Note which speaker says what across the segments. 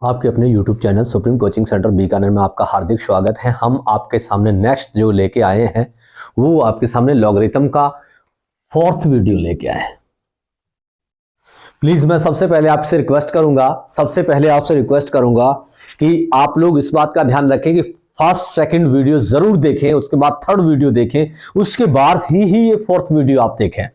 Speaker 1: आपके अपने YouTube channel supreme coaching centre Bikaner में आपका हार्दिक स्वागत है। हम आपके सामने नेक्स्ट जो लेके आए हैं वो आपके सामने लॉगरिथम का 4th वीडियो लेके आए हैं। प्लीज मैं सबसे पहले आपसे रिक्वेस्ट करूंगा कि आप लोग इस बात का ध्यान रखें कि फर्स्ट सेकंड वीडियो जरूर देखें, उसके बाद थर्ड वीडियो देखें, उसके बाद ही ये 4th वीडियो आप देखें,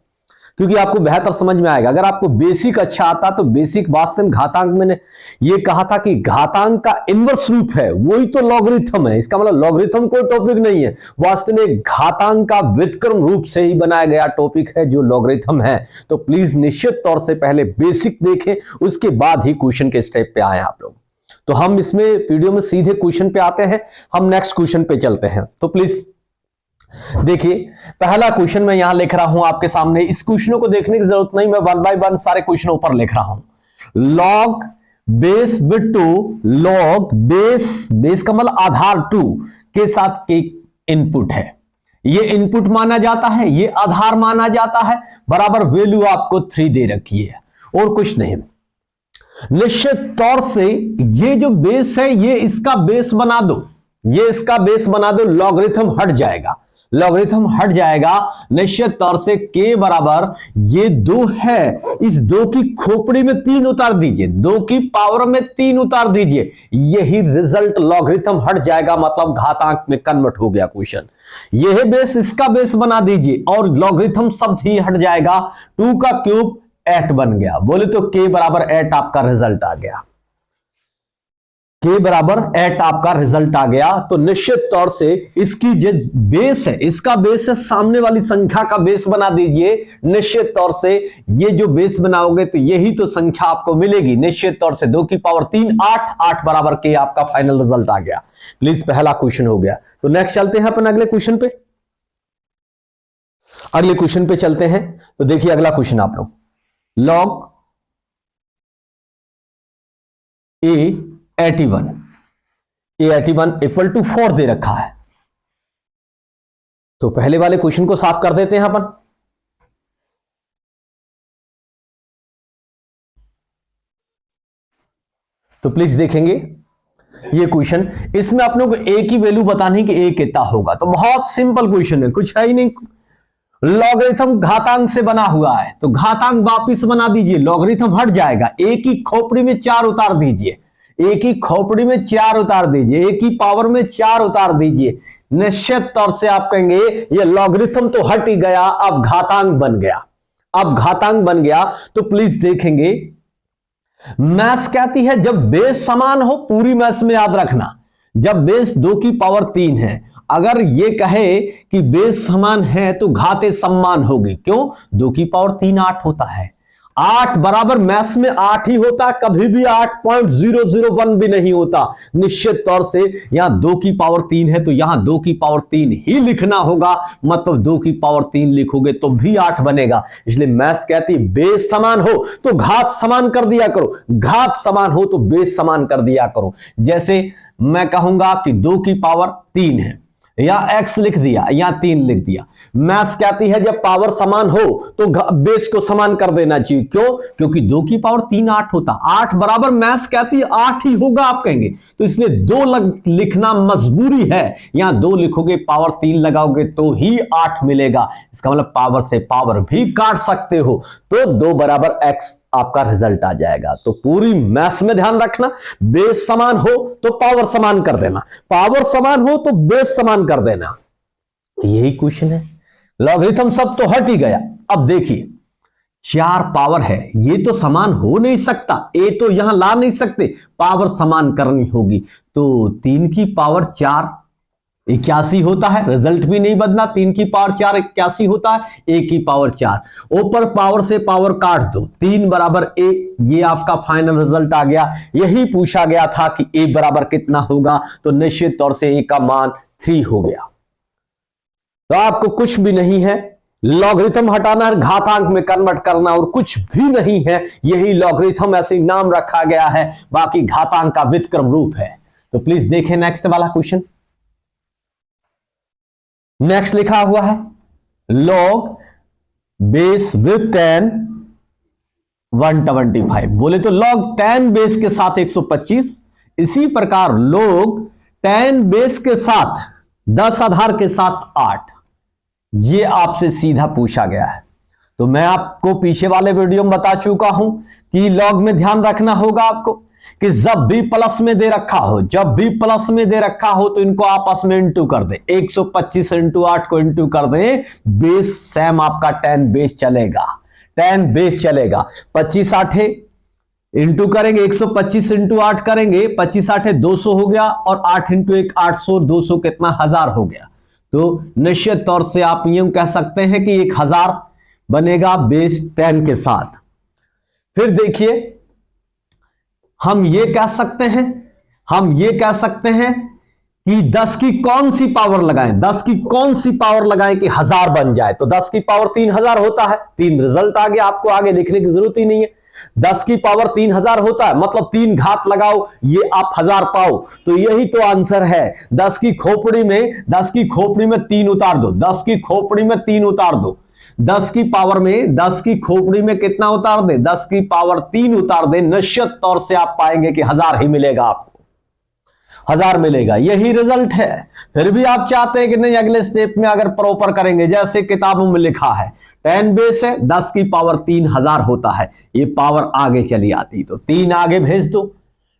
Speaker 1: क्योंकि आपको बेहतर समझ में आएगा। अगर आपको बेसिक अच्छा आता तो बेसिक वास्तव में घातांक, मैंने ये कहा था कि घातांक का इनवर्स रूप है, वही तो लॉगरिथम है। इसका मतलब लॉगरिथम कोई टॉपिक नहीं है, वास्तव में घातांक का व्युत्क्रम रूप से ही बनाया गया टॉपिक है जो लॉगरिथम है। तो प्लीज निश्चित तौर से पहले बेसिक देखें, उसके बाद ही क्वेश्चन के स्टेप पे आए आप लोग। तो हम इसमें वीडियो में सीधे क्वेश्चन पे आते हैं, हम नेक्स्ट क्वेश्चन पे चलते हैं। तो प्लीज देखिए, पहला क्वेश्चन मैं यहां लिख रहा हूं आपके सामने। इस क्वेश्चनों को देखने की जरूरत नहीं, मैं 1 बाय 1 सारे क्वेश्चन ऊपर लिख रहा हूं। Log base with 2, log base का मतलब आधार 2 के साथ एक इनपुट है, ये इनपुट माना जाता है, ये आधार माना जाता है, बराबर वैल्यू आपको 3 दे रखी है और कुछ नहीं। निश्चित तौर से ये जो बेस है ये इसका बेस बना दो, ये इसका बेस बना दो, लॉगरिथम हट जाएगा, लॉगरिथम हट जाएगा। निश्चित तौर से k बराबर ये 2 है, इस 2 की खोपड़ी में 3 उतार दीजिए, 2 की पावर में 3 उतार दीजिए, यही रिजल्ट, लॉगरिथम हट जाएगा, मतलब घातांक में कन्वर्ट हो गया क्वेश्चन। यह बेस इसका बेस बना दीजिए और लॉगरिथम शब्द ही हट जाएगा, 2 का क्यूब 8 बन गया। बोले तो k बराबर 8 आपका रिजल्ट आ गया, k बराबर 8 आपका रिजल्ट आ गया। तो निश्चित तौर से इसकी जो बेस है, इसका बेस है, सामने वाली संख्या का बेस बना दीजिए। निश्चित तौर से ये जो बेस बनाओगे तो यही तो संख्या आपको मिलेगी। निश्चित तौर से 2 की पावर 3 8, 8 बराबर k आपका फाइनल रिजल्ट आ गया। प्लीज पहला क्वेश्चन हो गया। तो नेक्स्ट चलते हैं अपन अगले क्वेश्चन पे, अगले क्वेश्चन पे चलते हैं। तो देखिए अगला क्वेश्चन आप लोग, लॉग A81 इक्वल टू 4 दे रखा है। तो पहले वाले क्वेश्चन को साफ कर देते हैं अपन। तो प्लीज देखेंगे ये क्वेश्चन, इसमें आप लोग A की वैल्यू बताने की A कितना होगा। तो बहुत सिंपल क्वेश्चन है, कुछ है ही नहीं। लॉगरिथम घातांक से बना हुआ है तो घातांक वापिस बना दीजिए, लॉगरिथम हट जाएगा। A की खोपड़ी में 4 उतार दीजिए, A की खोपड़ी में 4 उतार दीजिए, A की पावर में 4 उतार दीजिए। निश्चित तौर से आप कहेंगे ये लॉगरिथम तो हट ही गया, अब घातांक बन गया, अब घातांक बन गया। तो प्लीज देखेंगे, मैथ्स कहती है जब बेस समान हो, पूरी मैथ्स में याद रखना, जब बेस 2 की पावर 3 है, अगर ये कहे कि बेस समान है तो घाते सम्मान होगी। क्यों? 2 की पावर 3 8 होता है, 8 बराबर मैथ्स में 8 ही होता, कभी भी 8.001 भी नहीं होता। निश्चित तौर से यहां 2 की पावर 3 है तो यहां 2 की पावर 3 ही लिखना होगा, मतलब 2 की पावर 3 लिखोगे तो भी 8 बनेगा। इसलिए मैथ्स कहती है बेस समान हो तो घात समान कर दिया करो, घात समान हो तो बेस समान कर दिया करो। जैसे मैं कहूंगा कि 2 की पावर 3 है, या x लिख दिया या 3 लिख दिया। मैथ्स कहती है जब पावर समान हो तो बेस को समान कर देना चाहिए। क्यों? क्योंकि 2 की पावर 3 8 होता, 8 बराबर मैथ्स कहती है 8 ही होगा आप कहेंगे, तो इसलिए 2 लिखना मजबूरी है। यहां 2 लिखोगे, पावर 3 लगाओगे तो ही 8 मिलेगा। इसका मतलब पावर से पावर भी काट सकते हो, तो 2 बराबर x आपका रिजल्ट आ जाएगा। तो पूरी मैथ्स में ध्यान रखना, बेस समान हो तो पावर समान कर देना, पावर समान हो तो बेस समान कर देना, यही क्वेश्चन है। लॉगरिथम सब तो हट ही गया। अब देखिए 4 पावर है, ये तो समान हो नहीं सकता, ए तो यहां ला नहीं सकते, पावर समान करनी होगी। तो 3 की पावर 4 81 होता है, रिजल्ट भी नहीं बदला, 3 की पावर 4 81 होता है, A की पावर 4, ऊपर पावर से पावर काट दो, 3 बराबर A, ये आपका फाइनल रिजल्ट आ गया। यही पूछा गया था कि A बराबर कितना होगा, तो निश्चित तौर से A का मान 3 हो गया। तो आपको कुछ भी नहीं है, लॉगरिथम हटाना, घातांक में कन्वर्ट करना, और कुछ भी नहीं है, यही लॉगरिथम ऐसे नाम रखा गया है, बाकी घातांक का व्युत्क्रम रूप है। तो प्लीज देखें नेक्स्ट वाला क्वेश्चन। नेक्स्ट लिखा हुआ है लॉग बेस विद 10 125। बोले तो log tan बेस के साथ 125, इसी प्रकार log tan बेस के साथ 10 आधार के साथ 8। ये आपसे सीधा पूछा गया है। तो मैं आपको पीछे वाले वीडियो में बता चुका हूं कि लॉग में ध्यान रखना होगा आपको कि जब भी प्लस में दे रखा हो, जब भी प्लस में दे रखा हो तो इनको आपस में इंटू कर दे। 125 इंटू 8 को इंटू कर दे, बेस सेम आपका tan बेस चलेगा, tan बेस चलेगा। 25 8 इंटू करेंगे, 125 इंटू 8 करेंगे, 25 8 200 हो गया, और 8 इंटू 1 800, 200 कितना 1000 हो गया। तो निश्चित तौर से आप यूं कह सकते हैं कि 1000 बनेगा बेस 10 के साथ। फिर देखिए हम ये कह सकते हैं, हम ये कह सकते हैं कि 10 की कौन सी पावर लगाएं, 10 की कौन सी पावर लगाएं कि 1000 बन जाए। तो 10 की पावर 3000 होता है। 3 रिजल्ट आ गया, आपको आगे लिखने की जरूरत ही नहीं है। 10 की पावर 3000 होता है, मतलब 3 घात लगाओ, ये आप 1000 पाओ। तो यही तो आंसर है। 10 की खोपड़ी में 3 उतार दो, 10 की खोपड़ी में 3 उतार दो, 10 की पावर में 10 की खोपड़ी में कितना उतार दे, 10 की पावर 3 उतार दे, निश्चित तौर से आप पाएंगे कि 1000 ही मिलेगा, आपको 1000 मिलेगा। यही रिजल्ट है। फिर भी आप चाहते हैं कि नहीं अगले स्टेप में अगर प्रॉपर करेंगे, जैसे किताबों में लिखा है tan बेस है, 10 की पावर 3000 होता है, ये पावर आगे चली आती तो 3 आगे भेज दो।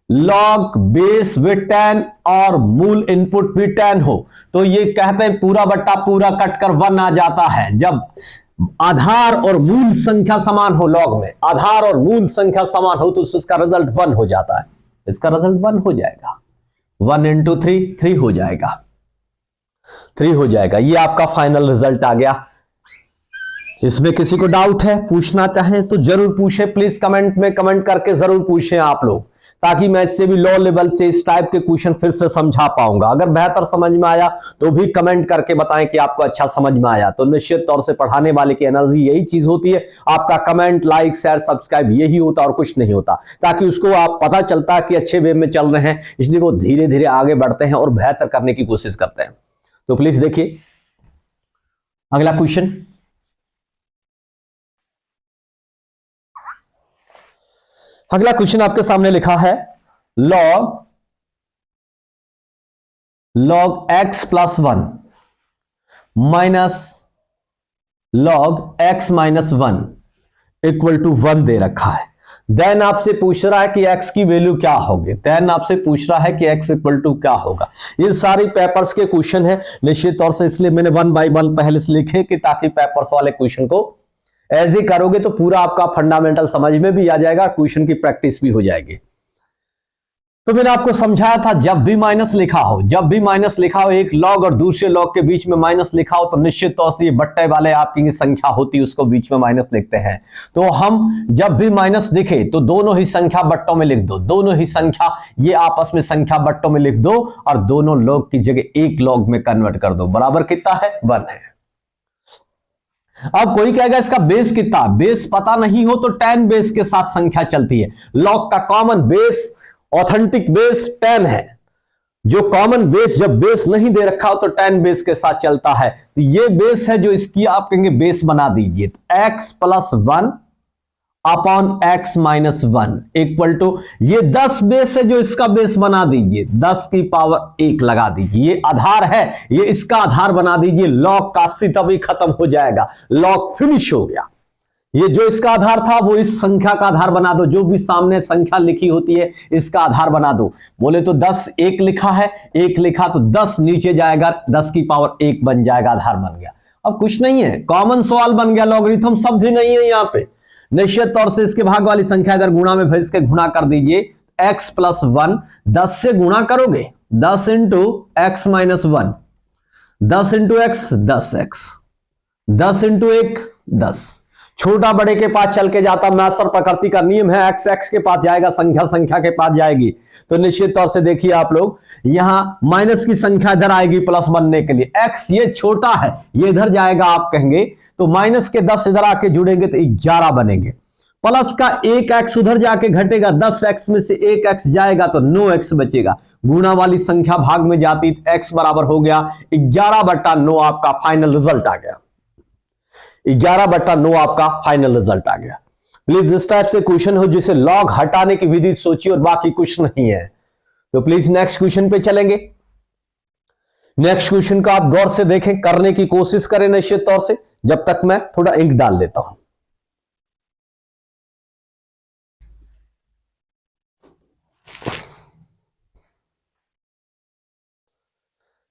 Speaker 1: log बेस विद tan और मूल इनपुट भी tan हो तो ये कहते हैं पूरा बट्टा पूरा कटकर 1 आ जाता है। जब आधार और मूल संख्या समान हो, लॉग में आधार और मूल संख्या समान हो तो इसका रिजल्ट 1 हो जाता है, इसका रिजल्ट 1 हो जाएगा। 1 इंटू 3 3 हो जाएगा, 3 हो जाएगा। ये आपका फाइनल रिजल्ट आ गया। इसमें किसी को डाउट है, पूछना चाहें तो जरूर पूछें, प्लीज कमेंट में कमेंट करके जरूर पूछें आप लोग, ताकि मैं इससे भी लो लेवल से इस टाइप के क्वेश्चन फिर से समझा पाऊंगा। अगर बेहतर समझ में आया तो भी कमेंट करके बताएं कि आपको अच्छा समझ में आया। तो निश्चित तौर से पढ़ाने वाले की एनर्जी यही चीज होती है, आपका कमेंट लाइक शेयर सब्सक्राइब यही होता और कुछ नहीं होता, ताकि उसको आप पता चलता कि अच्छे वे में चल रहे हैं, इसलिए वो धीरे धीरे आगे बढ़ते हैं और बेहतर करने की कोशिश करते हैं। तो प्लीज देखिए अगला क्वेश्चन। अगला क्वेश्चन आपके सामने लिखा है log x plus 1 minus log x minus 1 equal to 1 दे रखा है। देन आपसे पूछ रहा है कि x की वैल्यू क्या होगी, देन आपसे पूछ रहा है कि x इक्वल टू क्या होगा। ये सारी पेपर्स के क्वेश्चन है निश्चित तौर से, इसलिए मैंने 1 बाय 1 पहले से लिखे कि ताकि पेपर्स वाले क्वेश्चन को ऐसे ही करोगे तो पूरा आपका फंडामेंटल समझ में भी आ जाएगा, क्वेश्चन की प्रैक्टिस भी हो जाएगी। तो मैंने आपको समझाया था जब भी माइनस लिखा हो, जब भी माइनस लिखा हो, एक लॉग और दूसरे लॉग के बीच में माइनस लिखा हो तो निश्चित तौर से ये बट्टे वाले आपकी संख्या होती है उसको बीच में माइनस लिखते हैं। तो हम जब भी माइनस दिखे तो दोनों ही संख्या बट्टों में लिख दो, दोनों ही संख्या ये आपस में संख्या बट्टों में लिख दो और दोनों लॉग की जगह एक लॉग में कन्वर्ट कर दो। बराबर कितना है, 1 है। अब कोई कहेगा इसका बेस कितना, बेस पता नहीं हो तो tan बेस के साथ संख्या चलती है। लॉग का कॉमन बेस ऑथेंटिक बेस 10 है, जो कॉमन बेस जब बेस नहीं दे रखा हो तो tan बेस के साथ चलता है। तो ये बेस है जो इसकी आप कहेंगे बेस बना दीजिए, तो x plus 1 upon x minus 1 equal to ये 10 बेस है जो इसका बेस बना दीजिए, 10 की पावर 1 लगा दीजिए। ये आधार है, ये इसका आधार बना दीजिए। लॉग का अस्तित्व भी खत्म हो जाएगा, लॉग फिनिश हो गया। ये जो इसका आधार था वो इस संख्या का आधार बना दो, जो भी सामने संख्या लिखी होती है इसका आधार बना दो। बोले तो 10 1 लिखा है, 1 लिखा तो 10 नीचे जाएगा, 10 की पावर 1 बन जाएगा, आधार बन गया। अब कुछ नहीं है, कॉमन सवाल बन गया, लॉगरिथम शब्द ही नहीं है यहां पे। निश्चित तौर से इसके भाग वाली संख्या इधर गुणा में भेज के गुणा कर दीजिए। x प्लस 1 10 से गुणा करोगे, 10 into x minus 1, 10 into x 10x, 10 into 1 10। छोटा बड़े के पास चल के जाता, मैसर प्रकृति का नियम है, एक्स एक्स के पास जाएगा, संख्या संख्या के पास जाएगी। तो निश्चित तौर से देखिए आप लोग, यहां माइनस की संख्या इधर आएगी प्लस बनने के लिए, एक्स ये छोटा है ये इधर जाएगा, आप कहेंगे तो माइनस के 10 इधर आके जुड़ेंगे तो 11 बनेंगे, प्लस का 1x उधर जाके घटेगा, 10x में से 1x जाएगा तो 9x बचेगा। गुणा वाली संख्या भाग में जाती तो x बराबर हो गया 11/9, आपका फाइनल रिजल्ट आ गया। 11/9 आपका फाइनल रिजल्ट आ गया। प्लीज इस टाइप से क्वेश्चन हो जिसे लॉग हटाने की विधि सोचिए और बाकी कुछ नहीं है। तो प्लीज नेक्स्ट क्वेश्चन पे चलेंगे। नेक्स्ट क्वेश्चन को आप गौर से देखें, करने की कोशिश करें निश्चित तौर से, जब तक मैं थोड़ा इंक डाल लेता हूं।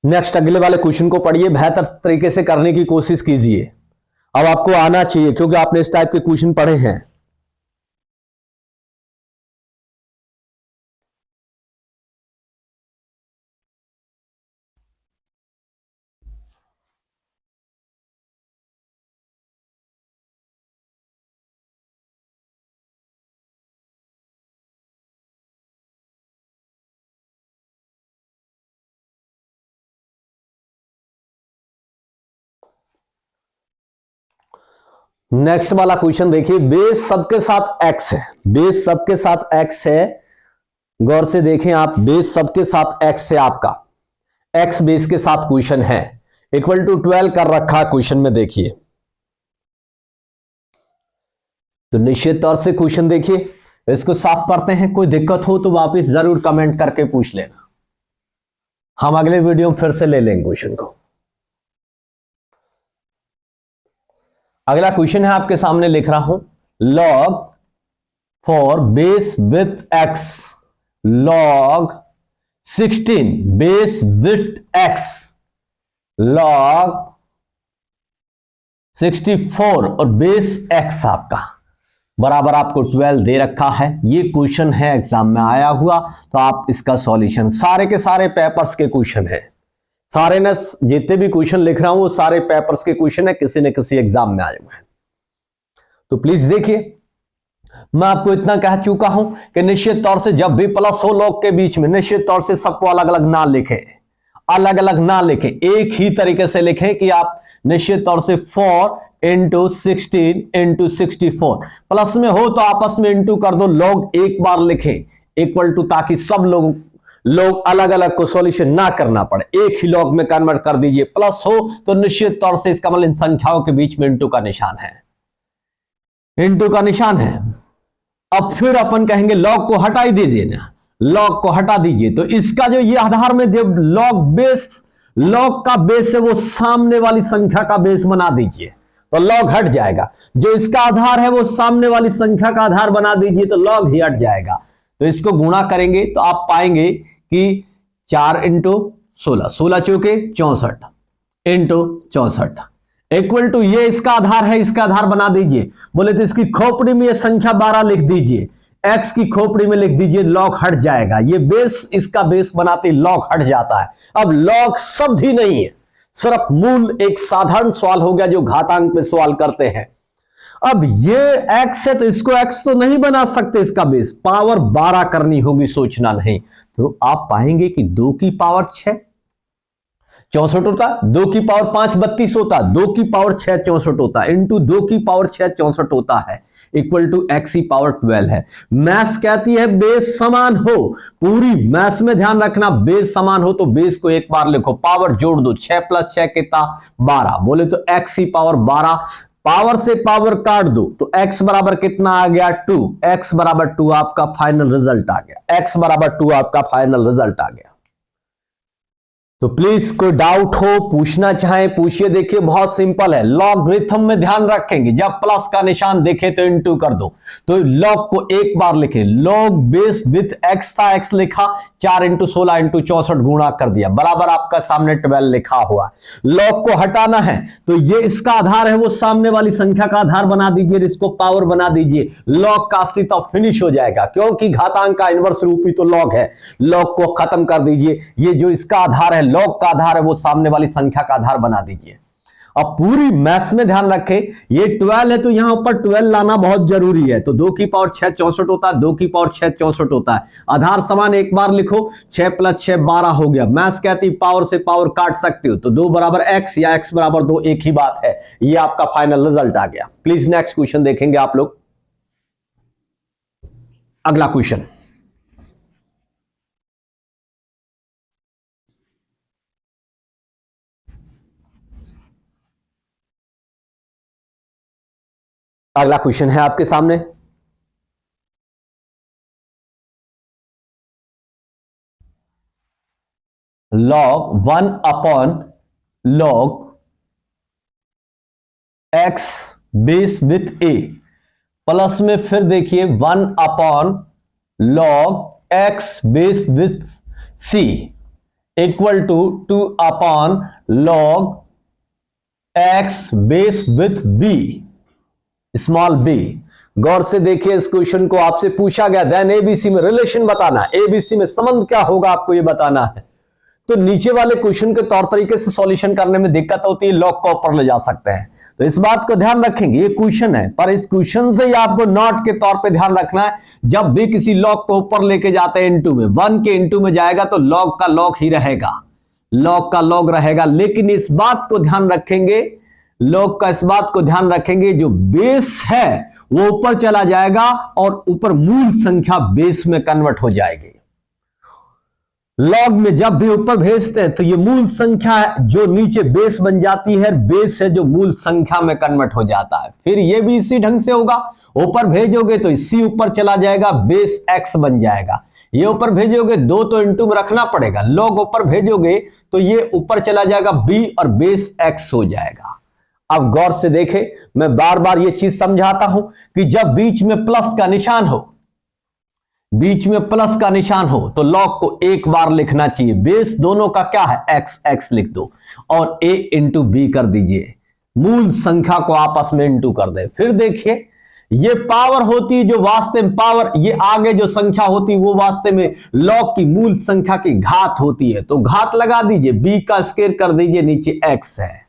Speaker 1: नेक्स्ट अगले वाले क्वेश्चन को पढ़िए, बेहतर तरीके से करने की कोशिश कीजिए। अब आपको आना चाहिए क्योंकि आपने इस टाइप के क्वेश्चन पढ़े हैं। नेक्स्ट वाला क्वेश्चन देखिए, बेस सबके साथ एक्स है, बेस सबके साथ एक्स है। गौर से देखें आप, बेस सबके साथ एक्स है, आपका एक्स बेस के साथ क्वेश्चन है, इक्वल टू 12 कर रखा क्वेश्चन में। देखिए तो निश्चित तौर से क्वेश्चन देखिए, इसको साफ करते हैं। कोई दिक्कत हो तो वापस जरूर कमेंट करके पूछ लेना, हम अगले वीडियो में फिर से ले लेंगे क्वेश्चन को। अगला क्वेश्चन है आपके सामने, लिख रहा हूं, log for base with x, log 16 base with x, log 64 और बेस एक्स आपका बराबर आपको 12 दे रखा है। ये क्वेश्चन है एग्जाम में आया हुआ, तो आप इसका सॉल्यूशन, सारे के सारे पेपर्स के क्वेश्चन है, सारे न जितने भी क्वेश्चन लिख रहा हूं वो सारे पेपर्स के क्वेश्चन है, किसी न किसी एग्जाम में आए हुए हैं। तो प्लीज देखिए, मैं आपको इतना कह चुका हूं कि निश्चित तौर से जब भी प्लस हो लॉग के बीच में, निश्चित तौर से सबको अलग अलग ना लिखें, अलग अलग ना लिखें, एक ही तरीके से लिखें कि आप निश्चित तौर से 4 इंटू 16 इंटू 64, प्लस में हो तो आपस में इंटू कर दो, लॉग एक बार लिखें इक्वल टू, ताकि सब लोग अलग अलग को सॉल्यूशन ना करना पड़े, एक ही लॉग में कन्वर्ट कर दीजिए। प्लस हो तो निश्चित तौर से इसका मतलब इन संख्याओं के बीच में इंटू का निशान है, इंटू का निशान है। अब फिर अपन कहेंगे लॉग को हटा ही दीजिए ना, लॉग को हटा दीजिए, तो इसका जो ये आधार में जब लॉग का बेस है वो सामने वाली संख्या का बेस बना दीजिए, तो लॉग हट जाएगा। जो इसका आधार है वो सामने वाली संख्या का आधार बना दीजिए, तो लॉग ही हट जाएगा। तो इसको गुणा करेंगे तो आप पाएंगे कि 4 इंटू 16, 16 चौके 64 इंटू 64 इक्वल टू, ये इसका आधार है, इसका आधार बना दीजिए। बोले तो इसकी खोपड़ी में ये संख्या 12 लिख दीजिए, एक्स की खोपड़ी में लिख दीजिए, लॉग हट जाएगा। ये बेस, इसका बेस बनाते लॉग हट जाता है। अब लॉग शब्द ही नहीं है, सिर्फ मूल एक साधारण सवाल हो गया जो घातांक में सवाल करते हैं। अब ये x है तो इसको x तो नहीं बना सकते, इसका बेस पावर 12 करनी होगी, सोचना नहीं। तो आप पाएंगे कि 2 की पावर 6 64 होता, 2 की पावर 5 32 होता, 2 की पावर 6 64 होता, इंटू 2 की पावर 6 64 होता है, इक्वल टू x की पावर 12 है। मैथ्स कहती है बेस समान हो, पूरी मैथ्स में ध्यान रखना, बेस समान हो तो बेस को एक बार लिखो, पावर जोड़ दो, 6 प्लस 6 कितना 12, बोले तो x की पावर 12, पावर से पावर काट दो तो x बराबर कितना आ गया 2, x बराबर 2 आपका फाइनल रिजल्ट आ गया, x बराबर 2 आपका फाइनल रिजल्ट आ गया। तो प्लीज कोई डाउट हो, पूछना चाहे पूछिए। देखिए बहुत सिंपल है, लॉगरिथम में ध्यान रखेंगे, जब प्लस का निशान देखे तो इंटू कर दो, तो लॉग को एक बार लिखे, लॉग बेस विथ एक्स था, एक्स लिखा, 4 इंटू 16 इंटू 64 गुणा कर दिया, बराबर आपका सामने 12 लिखा हुआ। लॉग को हटाना है तो ये इसका आधार है, वो सामने वाली संख्या का आधार बना दीजिए, इसको पावर बना दीजिए, लॉग का अस्तित्व फिनिश हो जाएगा, क्योंकि घातांक का इनवर्स रूपी तो लॉग है। लॉग को खत्म कर दीजिए, ये जो इसका आधार है, लॉग का आधार है, वो सामने वाली संख्या का आधार बना दीजिए। अब पूरी मैथ्स में ध्यान रखें, ये 12 है तो यहां ऊपर 12 लाना बहुत जरूरी है, तो 2 की पावर 6 64 होता है, 2 की पावर 6 64 होता है, आधार समान एक बार लिखो, 6 प्लस 6 12 हो गया। मैथ्स कहती पावर से पावर काट सकते हो, तो 2 बराबर x या x बराबर 2 एक ही बात है, ये आपका फाइनल रिजल्ट आ गया। प्लीज नेक्स्ट क्वेश्चन देखेंगे आप लोग। अगला क्वेश्चन, अगला क्वेश्चन है आपके सामने, log 1 upon log x base with a, plus में फिर देखिए 1 upon log x base with c equal to 2 upon log x base with b small b। गौर से देखिए इस क्वेश्चन को आपसे पूछा गया देन एबीसी में रिलेशन बताना, एबीसी में संबंध क्या होगा आपको यह बताना है। तो नीचे वाले क्वेश्चन के तौर तरीके से सॉल्यूशन करने में दिक्कत होती है, लॉग को ऊपर ले जा सकते हैं, तो इस बात को ध्यान रखेंगे। ये क्वेश्चन है पर इस क्वेश्चन से ही आपको नॉट के तौर पे ध्यान रखना है, जब भी किसी लॉग को ऊपर लेके जाते हैं इनटू में, 1 के इनटू में जाएगा तो लॉग का लॉग ही रहेगा, लॉग का लॉग रहेगा। लेकिन इस बात को ध्यान रखेंगे, लॉग का इस बात को ध्यान रखेंगे, जो बेस है वो ऊपर चला जाएगा और ऊपर मूल संख्या बेस में कन्वर्ट हो जाएगी। लॉग में जब भी ऊपर भेजते हैं तो ये मूल संख्या है जो नीचे बेस बन जाती है, बेस है जो मूल संख्या में कन्वर्ट हो जाता है। फिर ये भी इसी ढंग से होगा, ऊपर भेजोगे तो सी ऊपर चला जाएगा, बेस एक्स बन जाएगा। ये ऊपर भेजोगे 2 तो इनटू में रखना पड़ेगा, लॉग ऊपर भेजोगे तो ये ऊपर चला जाएगा बी और बेस एक्स हो जाएगा। अब गौर से देखें, मैं बार बार ये चीज समझाता हूं कि जब बीच में प्लस का निशान हो, बीच में प्लस का निशान हो तो लॉग को एक बार लिखना चाहिए। बेस दोनों का क्या है, एक्स, एक्स लिख दो और a इंटू बी कर दीजिए, मूल संख्या को आपस में इंटू कर दे। फिर देखिए ये पावर होती है जो वास्तव में पावर, ये आगे जो संख्या होती है वो वास्तव में लॉग की मूल संख्या की घात होती है, तो घात लगा दीजिए, b का स्क्वायर कर दीजिए, नीचे x है।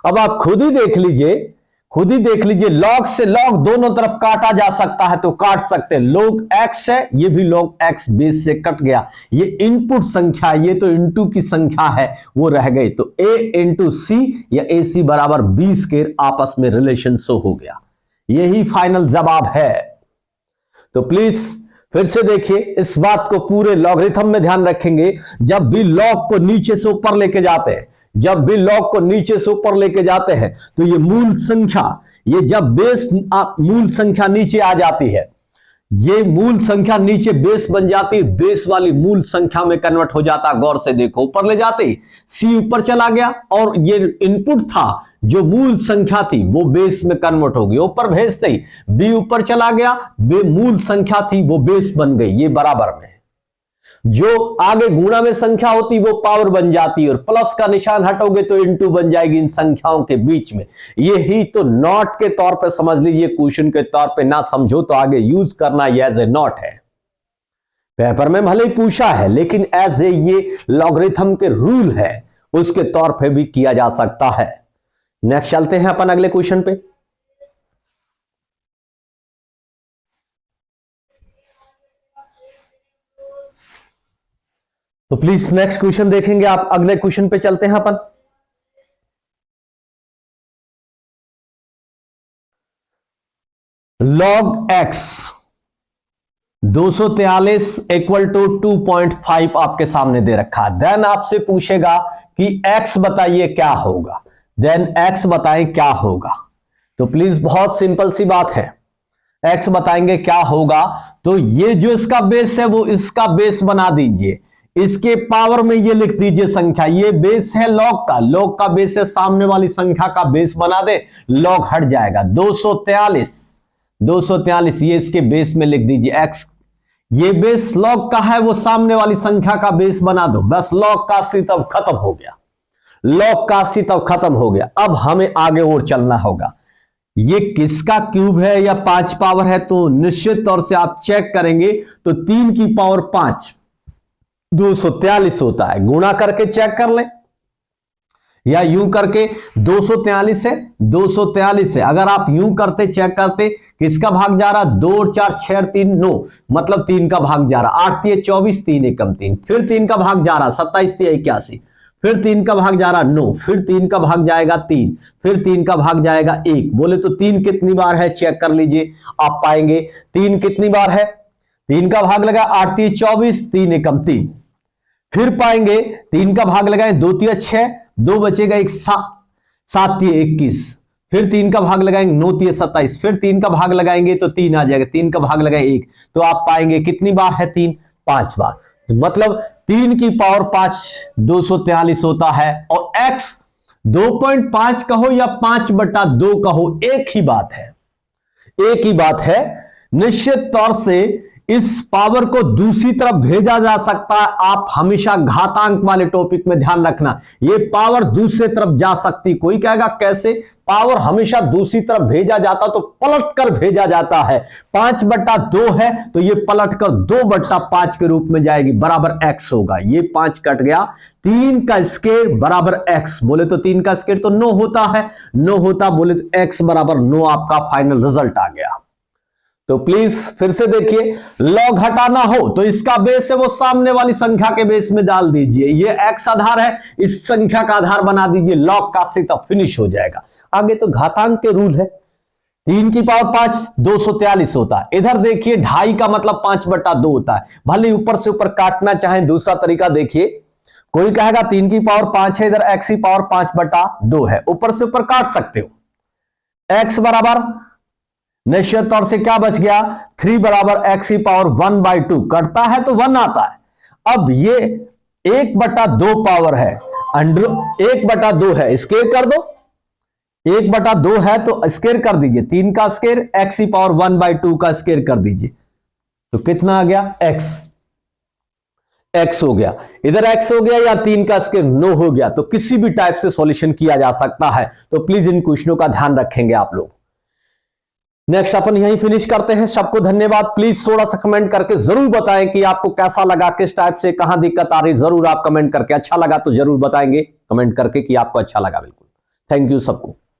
Speaker 1: अब आप खुद ही देख लीजिए, खुद ही देख लीजिए, लॉग से लॉग दोनों तरफ काटा जा सकता है तो काट सकते हैं। लॉग x है, ये भी लॉग x बेस से कट गया, ये इनपुट संख्या, ये तो इनटू की संख्या है वो रह गई, तो a इंटू सी या ac बराबर b स्क्वायर आपस में रिलेशन शो हो गया। यही फाइनल जवाब है। तो प्लीज फिर से देखिए, इस बात को पूरे लॉगरिथम में ध्यान रखेंगे, जब भी लॉग को नीचे से ऊपर लेके जाते हैं, जब भी लॉग को नीचे से ऊपर लेके जाते हैं तो ये मूल संख्या, ये जब बेस मूल संख्या नीचे आ जाती है, ये मूल संख्या नीचे बेस बन जाती है, बेस वाली मूल संख्या में कन्वर्ट हो जाता है। गौर से देखो, ऊपर ले जाते ही सी ऊपर चला गया और ये इनपुट था जो मूल संख्या थी वो बेस में कन्वर्ट हो गई, ऊपर भेजते ही बी ऊपर चला गया, मूल संख्या थी वो बेस बन गई, ये बराबर में। जो आगे गुणा में संख्या होती वो पावर बन जाती है और प्लस का निशान हटोगे तो इनटू बन जाएगी इन संख्याओं के बीच में। यही तो नॉट के तौर पे समझ लीजिए, क्वेश्चन के तौर पे ना समझो तो आगे यूज करना एज ए नॉट है। पेपर में भले ही पूछा है लेकिन एज ए ये लॉगरिथम के रूल है, उसके तौर पे भी किया जा सकता है। नेक्स्ट चलते हैं अपन अगले क्वेश्चन पे। तो प्लीज नेक्स्ट क्वेश्चन देखेंगे आप, अगले क्वेश्चन पे चलते हैं अपन। log x 243 इक्वल टू 2.5 आपके सामने दे रखा है। देन आपसे पूछेगा कि x बताइए क्या होगा, देन x बताएं क्या होगा। तो प्लीज बहुत सिंपल सी बात है, x बताएंगे क्या होगा तो ये जो इसका बेस है वो इसका बेस बना दीजिए, इसके पावर में ये लिख दीजिए संख्या, ये बेस है लॉग का, लॉग का बेस है सामने वाली संख्या का बेस बना दे, लॉग हट जाएगा। 243 ये इसके बेस में लिख दीजिए x, ये बेस लॉग का है वो सामने वाली संख्या का बेस बना दो, बस लॉग का अस्तित्व खत्म हो गया, लॉग का अस्तित्व खत्म हो गया। अब हमें आगे और चलना होगा, ये किसका क्यूब है या 5 पावर है, तो निश्चित तौर से आप चेक करेंगे तो 3 की पावर 5 243 होता है। गुणा करके चेक कर लें या यूं करके 243 है, 243 है। अगर आप यूं करते चेक करते किसका भाग जा रहा, 2 और 4 6 3 9, मतलब 3 का भाग जा रहा, 8 3 24 3 एकम 3, फिर 3 का भाग जा रहा 27 3 81, फिर 3 का भाग जा रहा 9, फिर 3 का भाग जाएगा 3, फिर 3 का भाग जाएगा 1। बोले तो 3 कितनी बार है चेक कर लीजिए, आप पाएंगे 3 कितनी बार है, 3 का भाग लगा 8 3 24 3 एकम 3, फिर पाएंगे 3 का भाग लगाएं 2 3 6, 2 बचेगा 1 7 3 21, फिर 3 का भाग लगाएंगे 9 3 27, फिर 3 का भाग लगाएंगे तो 3 आ जाएगा, 3 का भाग लगाए 1, तो आप पाएंगे कितनी बार है 3, 5 बार। मतलब 3 की पावर 5 243 होता है, और x 2.5 कहो या 5/2 कहो, एक ही बात है, एक ही बात है। निश्चित तौर से इस पावर को दूसरी तरफ भेजा जा सकता है। आप हमेशा घातांक वाले टॉपिक में ध्यान रखना, ये पावर दूसरी तरफ जा सकती। कोई कहेगा कैसे? पावर हमेशा दूसरी तरफ भेजा जाता तो पलट कर भेजा जाता है। 5/2 है तो ये पलट कर 2/5 के रूप में जाएगी, बराबर x होगा। ये 5 कट गया, 3 का स्क्वायर बराबर x। बोले तो 3 का स्क्वायर तो 9 होता है, 9 होता, बोले तो x बराबर 9 आपका फाइनल रिजल्ट आ गया। तो प्लीज फिर से देखिए, लॉग हटाना हो तो इसका बेस है वो सामने वाली संख्या के बेस में डाल दीजिए। ये x आधार है, इस संख्या का आधार बना दीजिए, लॉग का सीधा फिनिश हो जाएगा। आगे तो घातांक के रूल है, 3 की पावर 5 243 होता है। इधर देखिए 2.5 का मतलब 5/2 होता है। भले ऊपर से ऊपर काटना चाहे, दूसरा तरीका देखिए, कोई कहेगा 3 की पावर 5 है, इधर x की पावर 5/2 है, ऊपर से ऊपर काट सकते हो। x बराबर निश्चित तौर से क्या बच गया, 3 बराबर x की पावर 1/2, कटता है तो 1 आता है। अब ये 1/2 पावर है, अंडर 1/2 है, स्क्वायर कर दो, 1/2 है तो स्क्वायर कर दीजिए, 3 का स्क्वायर x की पावर 1/2 का स्क्वायर कर दीजिए, तो कितना आ गया, x हो गया। इधर x हो गया या 3 का स्क्वायर 9 हो गया। तो किसी भी टाइप से सॉल्यूशन किया जा सकता है। तो प्लीज इन क्वेश्चनों का ध्यान रखेंगे आप लोग। नेक्स्ट अपन यहीं फिनिश करते हैं। सबको धन्यवाद। प्लीज थोड़ा सा कमेंट करके जरूर बताएं कि आपको कैसा लगा, किस टाइप से, कहां दिक्कत आ रही, जरूर आप कमेंट करके। अच्छा लगा तो जरूर बताएंगे कमेंट करके कि आपको अच्छा लगा। बिल्कुल, थैंक यू सबको।